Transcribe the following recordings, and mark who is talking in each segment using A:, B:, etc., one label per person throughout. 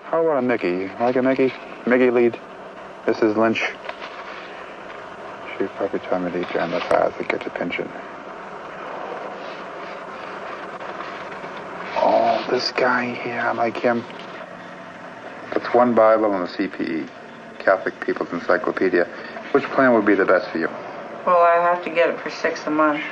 A: How about a Mickey? You like a Mickey? Mickey lead. Mrs. Lynch. She probably told me to eat you on the path to get your pension. Oh, this guy here, I like him. That's one Bible and a CPE, Catholic People's Encyclopedia. Which plan would be the best for you?
B: Well, I have to get it for $6 a month.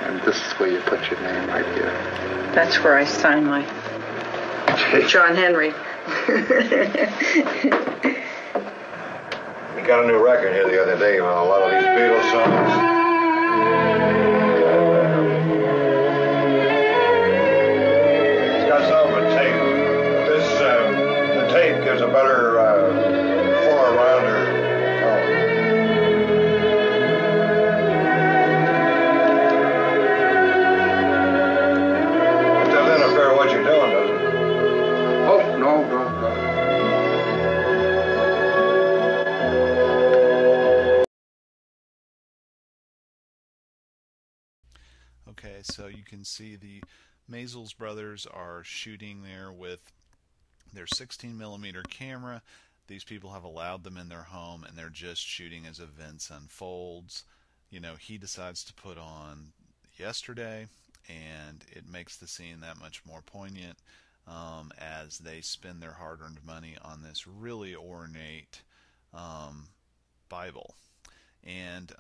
A: And this is where you put your name right here.
B: That's where I sign my John Henry.
C: We got a new record here the other day on a lot of these Beatles songs. It's got some of a tape. The tape gives a better four-rounder tone. It doesn't interfere with what you're doing, does it?
A: Oh, no.
D: Okay, so you can see the Maysles brothers are shooting there with their 16mm camera. These people have allowed them in their home, and they're just shooting as events unfolds. You know, he decides to put on Yesterday, and it makes the scene that much more poignant as they spend their hard-earned money on this really ornate Bible. And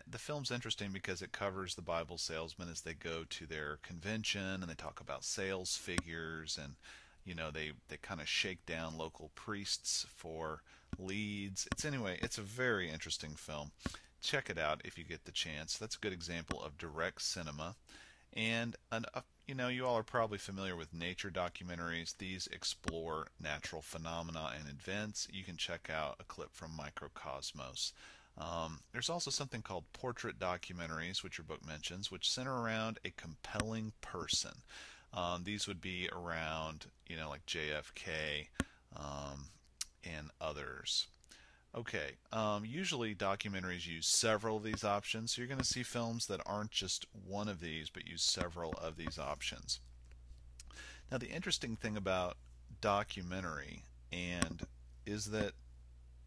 D: the film's interesting because it covers the Bible salesmen as they go to their convention, and they talk about sales figures, and you know, they kind of shake down local priests for leads. It's a very interesting film. Check it out if you get the chance. That's a good example of direct cinema. And you know, you all are probably familiar with nature documentaries. These explore natural phenomena and events. You can check out a clip from Microcosmos. There's also something called portrait documentaries, which your book mentions, which center around a compelling person. These would be around, you know, like JFK and others. Okay, usually documentaries use several of these options, so you're going to see films that aren't just one of these, but use several of these options. Now, the interesting thing about documentary is that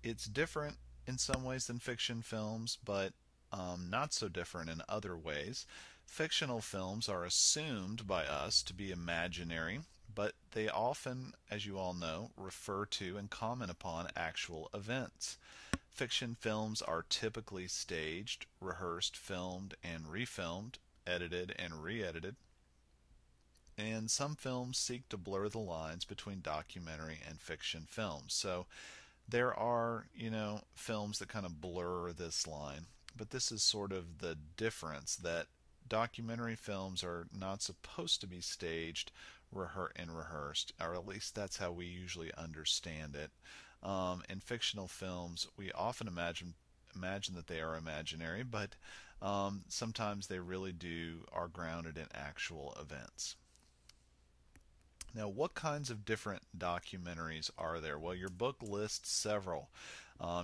D: it's different in some ways than fiction films, but not so different in other ways. Fictional films are assumed by us to be imaginary, but they often, as you all know, refer to and comment upon actual events. Fiction films are typically staged, rehearsed, filmed, and refilmed, edited and re-edited. And some films seek to blur the lines between documentary and fiction films. So there are, you know, films that kind of blur this line, but this is sort of the difference, that documentary films are not supposed to be staged and rehearsed, or at least that's how we usually understand it. In fictional films, we often imagine that they are imaginary, but sometimes they really are grounded in actual events. Now, what kinds of different documentaries are there? Well, your book lists several.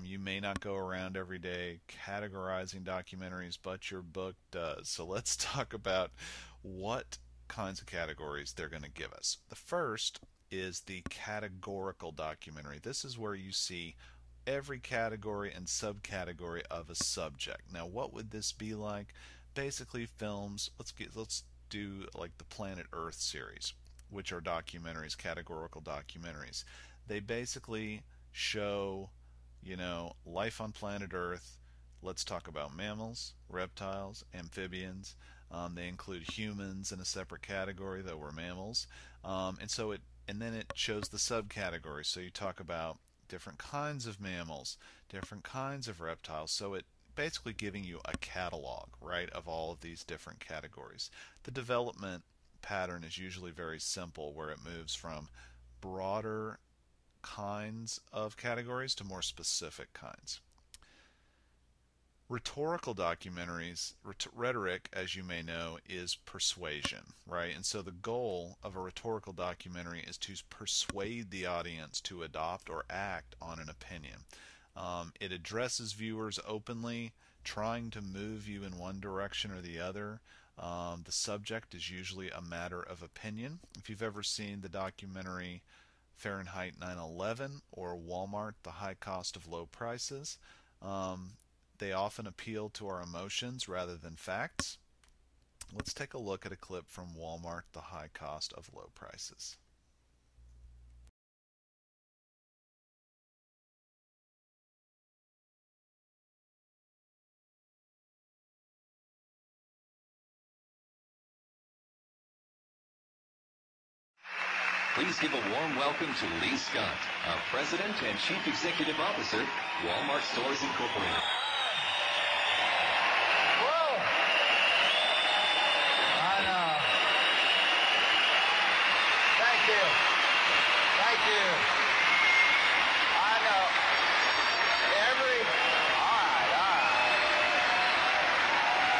D: You may not go around every day categorizing documentaries, but your book does. So let's talk about what kinds of categories they're going to give us. The first is the categorical documentary. This is where you see every category and subcategory of a subject. Now, what would this be like? Basically, films. Let's do like the Planet Earth series, which are documentaries, categorical documentaries. They basically show, you know, life on planet Earth. Let's talk about mammals, reptiles, amphibians. They include humans in a separate category, though we're mammals. And then it shows the subcategories. So you talk about different kinds of mammals, different kinds of reptiles. So it basically giving you a catalog, right, of all of these different categories. The development pattern is usually very simple, where it moves from broader kinds of categories to more specific kinds. Rhetorical documentaries, rhetoric, as you may know, is persuasion, right? And so the goal of a rhetorical documentary is to persuade the audience to adopt or act on an opinion. It addresses viewers openly, trying to move you in one direction or the other. The subject is usually a matter of opinion. If you've ever seen the documentary Fahrenheit 9/11 or Walmart, The High Cost of Low Prices, they often appeal to our emotions rather than facts. Let's take a look at a clip from Walmart, The High Cost of Low Prices.
E: Please give a warm welcome to Lee Scott, President and Chief Executive Officer, Walmart Stores Incorporated.
F: Whoa! I know. Thank you. Thank you. I know. All right.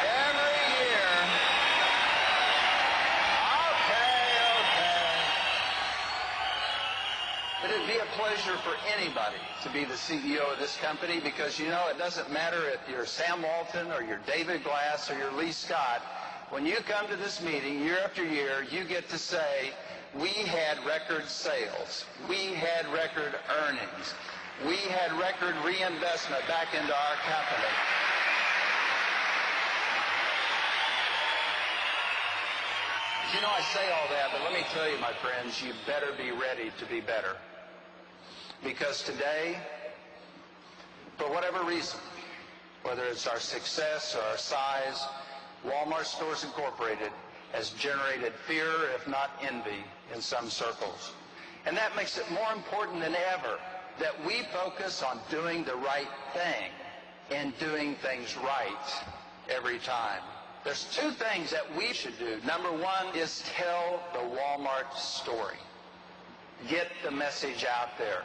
F: Every year. Okay. It'd be a pleasure for anybody to be the CEO of this company because, you know, it doesn't matter if you're Sam Walton or you're David Glass or you're Lee Scott. When you come to this meeting year after year, you get to say, we had record sales. We had record earnings. We had record reinvestment back into our company. You know, I say all that, but let me tell you, my friends, you better be ready to be better. Because today, for whatever reason, whether it's our success or our size, Walmart Stores Incorporated has generated fear, if not envy, in some circles. And that makes it more important than ever that we focus on doing the right thing and doing things right every time. There's two things that we should do. Number one is tell the Walmart story. Get the message out there.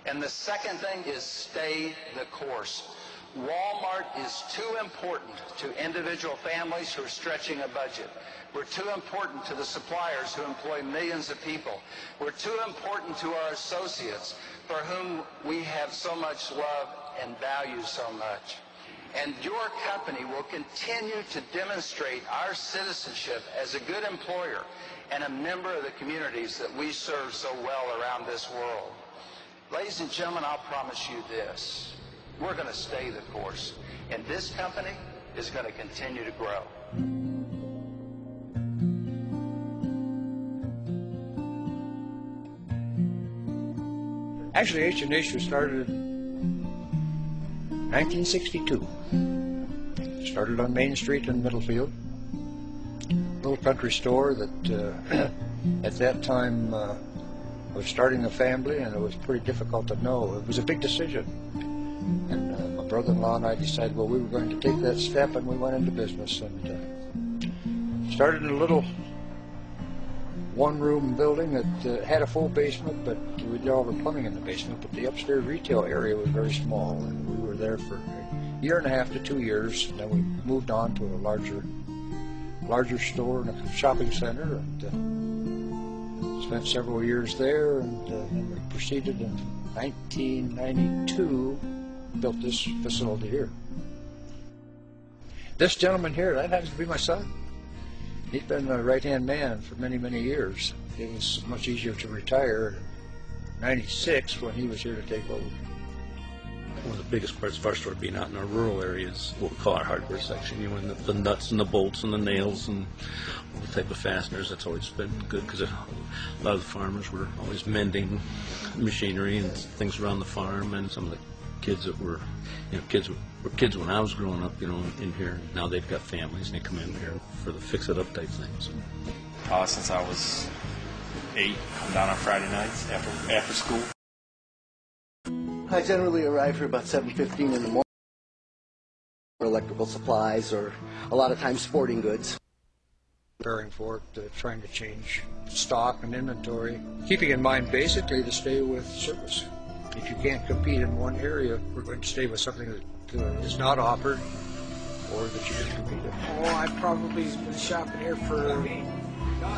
F: And the second thing is stay the course. Walmart is too important to individual families who are stretching a budget. We're too important to the suppliers who employ millions of people. We're too important to our associates for whom we have so much love and value so much. And your company will continue to demonstrate our citizenship as a good employer and a member of the communities that we serve so well around this world. Ladies and gentlemen, I'll promise you this. We're going to stay the course, and this company is going to continue to grow.
G: Actually, H&H was started in 1962. Started on Main Street in Middlefield. Little country store that at that time was starting a family, and it was pretty difficult to know. It was a big decision. And my brother-in-law and I decided, well, we were going to take that step, and we went into business and started in a little one-room building that had a full basement, but we did all the plumbing in the basement, but the upstairs retail area was very small, and we were there for a year and a half to 2 years, and then we moved on to a larger store and a shopping center, and spent several years there, and then we proceeded in 1992, built this facility here. This gentleman here, that happens to be my son. He's been a right-hand man for many, many years. It was much easier to retire in 96 when he was here to take over.
H: One of the biggest parts of our store being out in our rural areas, what we call our hardware section. You know, the nuts and the bolts and the nails and all the type of fasteners. That's always been good because a lot of the farmers were always mending machinery and things around the farm, and some of the kids that were, kids when I was growing up, in here. Now they've got families and they come in here for the fix-it-up type things.
I: Since I was 8, come down on Friday nights after school.
J: I generally arrive here about 7:15 in the morning for electrical supplies or a lot of times sporting goods.
G: Preparing for it, trying to change stock and inventory, keeping in mind basically to stay with service. If you can't compete in one area, we're going to stay with something that is not offered or that you can compete in.
K: Oh, I've probably been shopping here for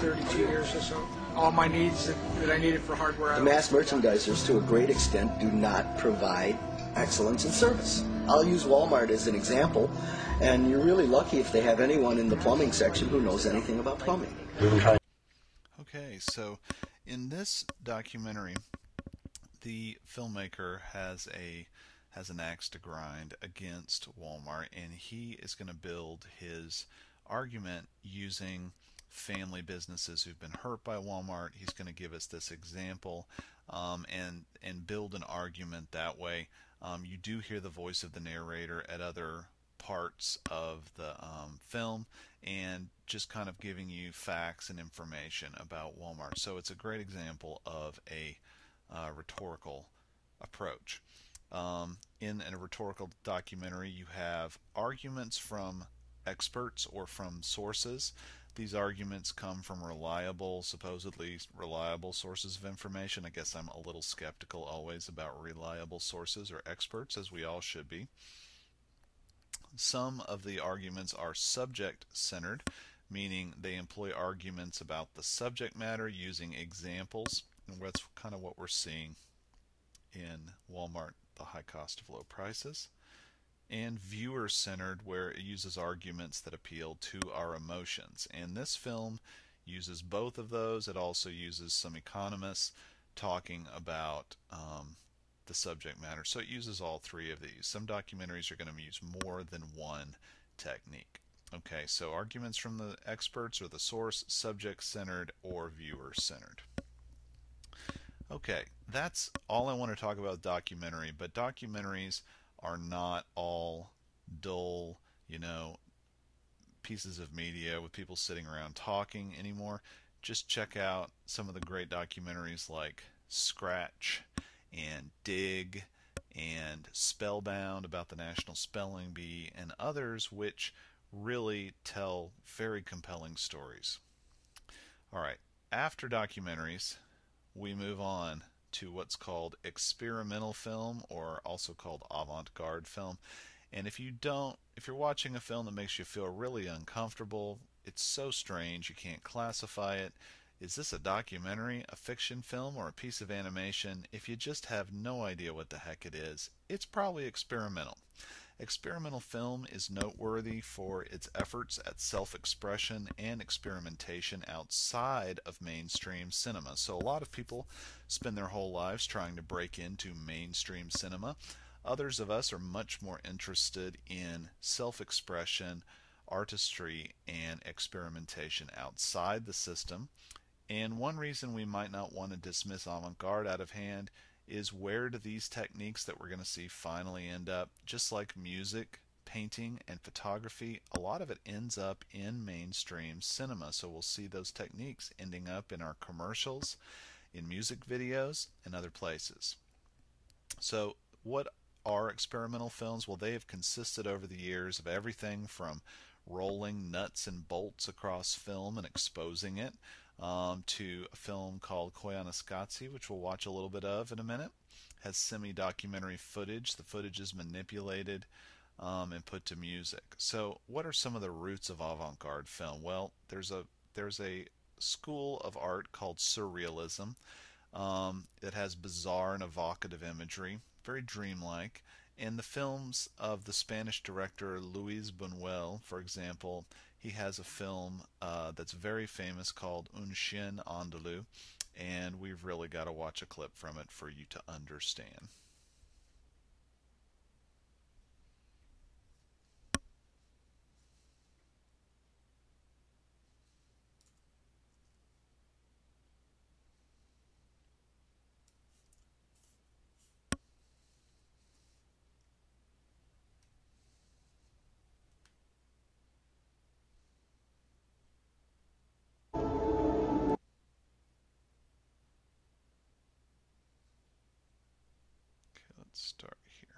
K: 32 years or so. All my needs that I needed for hardware.
J: The mass merchandisers, to a great extent, do not provide excellence in service. I'll use Walmart as an example, and you're really lucky if they have anyone in the plumbing section who knows anything about plumbing.
D: Okay, so in this documentary, the filmmaker has an axe to grind against Walmart, and he is going to build his argument using family businesses who've been hurt by Walmart. He's going to give us this example and build an argument that way. You do hear the voice of the narrator at other parts of the film, and just kind of giving you facts and information about Walmart. So it's a great example of a rhetorical approach. In a rhetorical documentary, you have arguments from experts or from sources. These arguments come from supposedly reliable sources of information. I guess I'm a little skeptical always about reliable sources or experts, as we all should be. Some of the arguments are subject-centered, meaning they employ arguments about the subject matter using examples, and that's kind of what we're seeing in Walmart, the high cost of low prices. And viewer-centered, where it uses arguments that appeal to our emotions. And this film uses both of those. It also uses some economists talking about the subject matter. So it uses all three of these. Some documentaries are going to use more than one technique. Okay, so arguments from the experts or the source, subject-centered or viewer-centered. Okay, that's all I want to talk about documentary, but documentaries are not all dull, pieces of media with people sitting around talking anymore. Just check out some of the great documentaries like Scratch and Dig and Spellbound about the National Spelling Bee and others which really tell very compelling stories. Alright, after documentaries, we move on to what's called experimental film, or also called avant-garde film. And if you're watching a film that makes you feel really uncomfortable, it's so strange you can't classify it. Is this a documentary, a fiction film, or a piece of animation? If you just have no idea what the heck it is, it's probably experimental. Experimental film is noteworthy for its efforts at self-expression and experimentation outside of mainstream cinema. So a lot of people spend their whole lives trying to break into mainstream cinema. Others of us are much more interested in self-expression, artistry, and experimentation outside the system. And one reason we might not want to dismiss avant-garde out of hand is, where do these techniques that we're going to see finally end up? Just like music, painting, and photography, a lot of it ends up in mainstream cinema. So we'll see those techniques ending up in our commercials, in music videos, and other places. So what are experimental films? Well, they have consisted over the years of everything from rolling nuts and bolts across film and exposing it, to a film called Koyaanisqatsi, which we'll watch a little bit of in a minute. Has semi-documentary footage. The footage is manipulated and put to music. So what are some of the roots of avant-garde film? Well, there's a school of art called surrealism that has bizarre and evocative imagery, very dreamlike. In the films of the Spanish director Luis Buñuel, for example, he has a film that's very famous called Un Chien Andalou, and we've really got to watch a clip from it for you to understand. Let's start here.